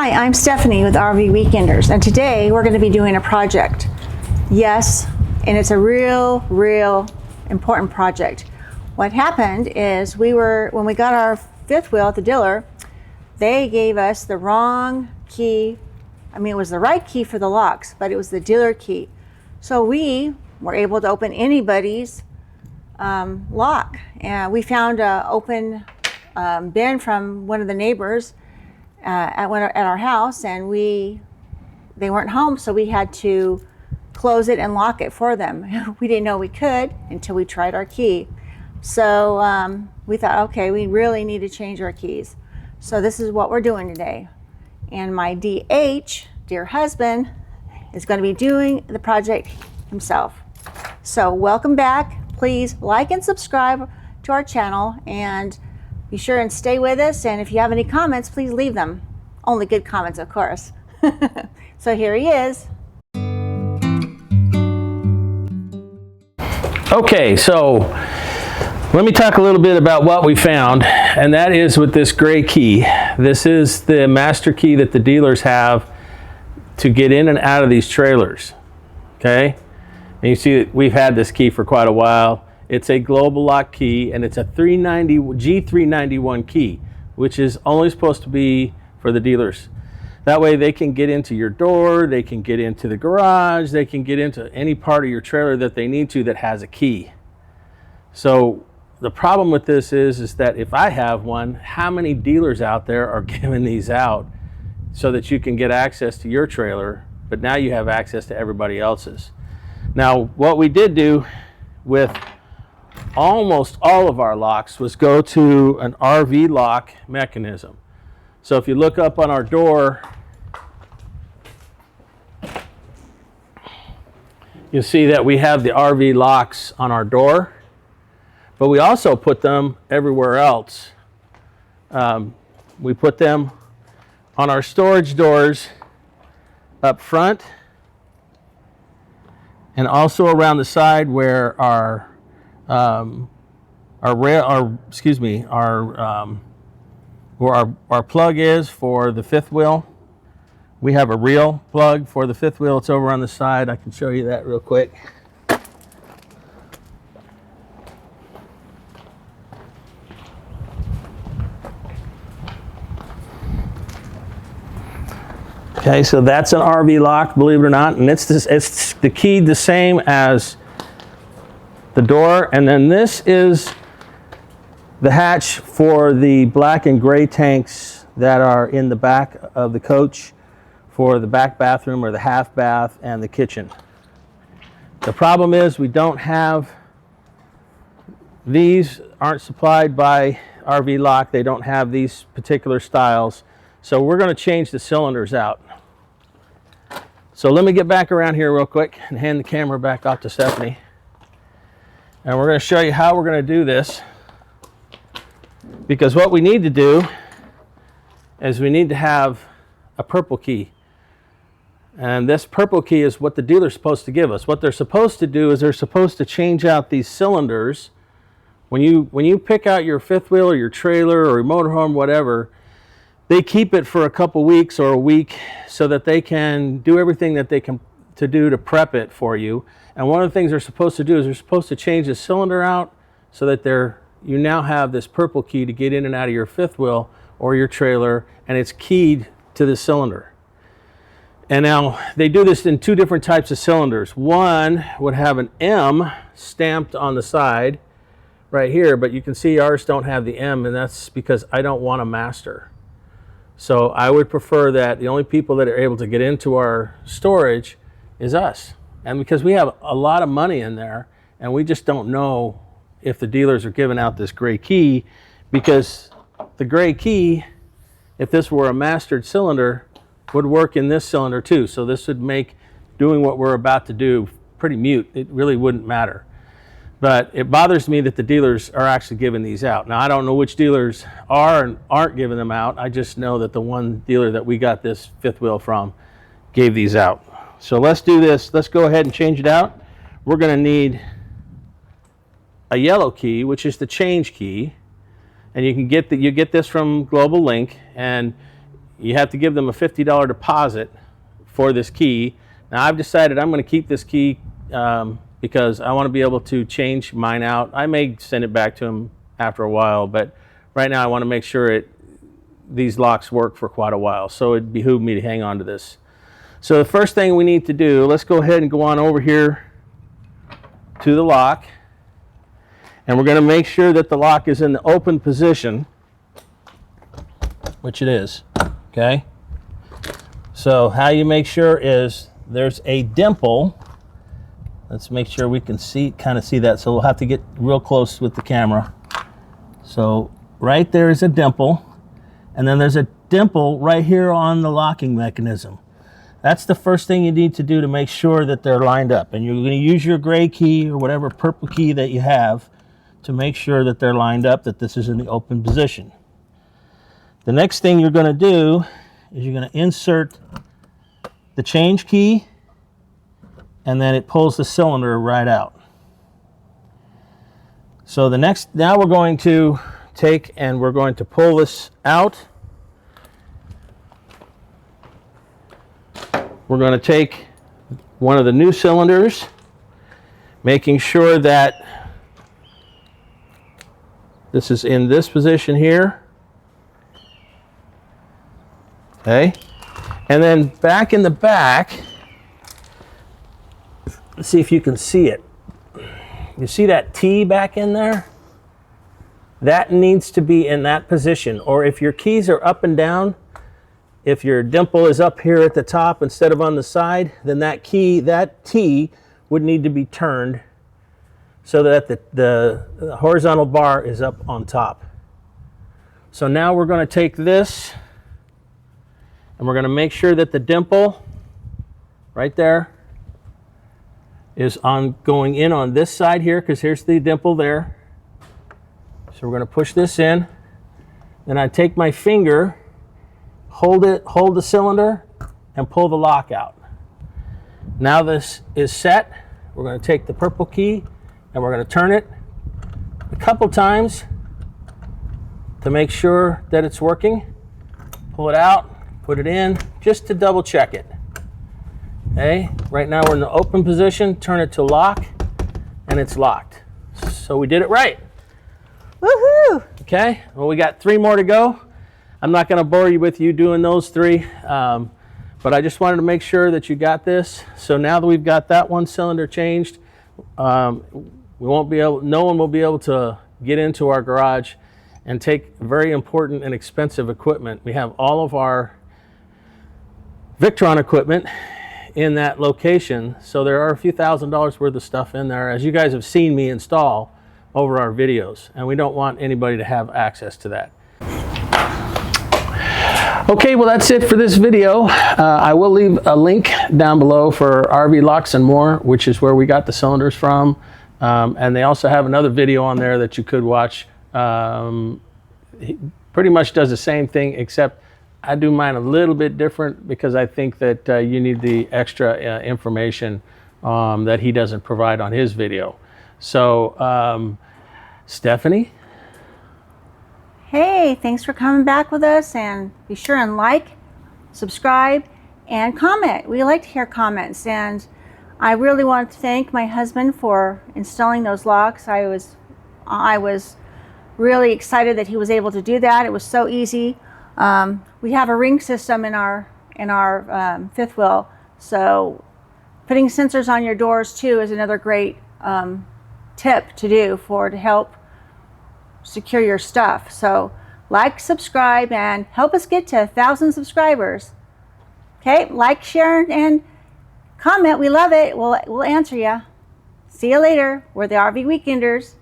Hi, I'm Stephanie with RV Weekenders, and today we're going to be doing a project. Yes, and it's a real important project. What happened is when we got our fifth wheel at the dealer, they gave us the wrong key. I mean, it was the right key for the locks, but it was the dealer key. So we were able to open anybody's lock. And we found an open bin from one of the neighbors at our house, and they weren't home, so we had to close it and lock it for them. We didn't know we could until we tried our key. So we thought, okay, we really need to change our keys. So this is what we're doing today. And my DH, dear husband, is going to be doing the project himself. So welcome back. Please like and subscribe to our channel, and be sure and stay with us. And if you have any comments, please leave them. Only good comments, of course. So here he is. Okay, so let me talk a little bit about what we found, and that is with this gray key. This is the master key that the dealers have to get in and out of these trailers. Okay, and you see that we've had this key for quite a while. It's a global lock key, and it's a G391 key, which is only supposed to be for the dealers. That way they can get into your door, they can get into the garage, they can get into any part of your trailer that they need to that has a key. So the problem with this is that if I have one, how many dealers out there are giving these out so that you can get access to your trailer, but now you have access to everybody else's. Now, what we did do with almost all of our locks was go to an RV lock mechanism. So if you look up on our door, you'll see that we have the RV locks on our door, but we also put them everywhere else. We put them on our storage doors up front, and also around the side where where our plug is for the fifth wheel. We have a real plug for the fifth wheel. It's over on the side. I can show you that real quick. Okay, so that's an RV lock, believe it or not, and it's the key the same as the door, and then this is the hatch for the black and gray tanks that are in the back of the coach for the back bathroom or the half bath and the kitchen. The problem is we don't have, these aren't supplied by RV Lock. They don't have these particular styles. So we're going to change the cylinders out. So let me get back around here real quick and hand the camera back off to Stephanie. And we're going to show you how we're going to do this. Because what we need to do is we need to have a purple key. And this purple key is what the dealer's supposed to give us. What they're supposed to do is they're supposed to change out these cylinders. When you pick out your fifth wheel or your trailer or your motorhome, whatever, they keep it for a couple weeks or a week so that they can do everything that they can do to prep it for you. And one of the things they're supposed to do is they're supposed to change the cylinder out so that you now have this purple key to get in and out of your fifth wheel or your trailer, and it's keyed to the cylinder. And now they do this in two different types of cylinders. One would have an M stamped on the side right here, but you can see ours don't have the M, and that's because I don't want a master. So I would prefer that the only people that are able to get into our storage is us. And because we have a lot of money in there, and we just don't know if the dealers are giving out this gray key, because the gray key, if this were a mastered cylinder, would work in this cylinder too. So this would make doing what we're about to do pretty mute. It really wouldn't matter. But it bothers me that the dealers are actually giving these out. Now, I don't know which dealers are and aren't giving them out. I just know that the one dealer that we got this fifth wheel from gave these out. So let's do this. Let's go ahead and change it out. We're going to need a yellow key, which is the change key. And you get this from Global Link, and you have to give them a $50 deposit for this key. Now I've decided I'm going to keep this key because I want to be able to change mine out. I may send it back to them after a while, but right now I want to make sure these locks work for quite a while, so it behooved me to hang on to this. So the first thing we need to do, let's go ahead and go on over here to the lock, and we're going to make sure that the lock is in the open position, which it is. Okay, so how you make sure is there's a dimple. Let's make sure we can kind of see that, so we'll have to get real close with the camera. So right there is a dimple, and then there's a dimple right here on the locking mechanism. That's the first thing you need to do to make sure that they're lined up, and you're going to use your gray key or whatever purple key that you have to make sure that they're lined up, that this is in the open position. The next thing you're going to do is you're going to insert the change key, and then it pulls the cylinder right out. So now we're going to take and we're going to pull this out. We're going to take one of the new cylinders, making sure that this is in this position here. Okay, and then back in the back, let's see if you can see it. You see that T back in there? That needs to be in that position, or if your keys are up and down, if your dimple is up here at the top instead of on the side, then that T would need to be turned so that the horizontal bar is up on top. So now we're going to take this, and we're going to make sure that the dimple right there is going in on this side here, because here's the dimple there. So we're going to push this in. Then I take my finger, hold the cylinder, and pull the lock out. Now this is set. We're going to take the purple key and we're going to turn it a couple times to make sure that it's working. Pull it out. Put it in just to double check it. Okay, right now we're in the open position, turn it to lock, and it's locked. So we did it right. Woohoo! Okay, well, we got 3 more to go. I'm not going to bore you with you doing those 3, but I just wanted to make sure that you got this. So now that we've got that one cylinder changed, no one will be able to get into our garage and take very important and expensive equipment. We have all of our Victron equipment in that location, so there are a few $1,000s worth of stuff in there, as you guys have seen me install over our videos, and we don't want anybody to have access to that. Okay, well, that's it for this video. I will leave a link down below for RV Locks and More, which is where we got the cylinders from, and they also have another video on there that you could watch. He pretty much does the same thing, except I do mine a little bit different because I think that you need the extra information that he doesn't provide on his video. So, Stephanie? Hey, thanks for coming back with us, and be sure and like, subscribe, and comment. We like to hear comments, and I really want to thank my husband for installing those locks. I was really excited that he was able to do that. It was so easy. We have a ring system in our fifth wheel, so putting sensors on your doors too is another great tip to do to help secure your stuff. So like, subscribe, and help us get to 1,000 subscribers. Okay, like, share, and comment. We love it. We'll answer you. See you later. We're the RV Weekenders.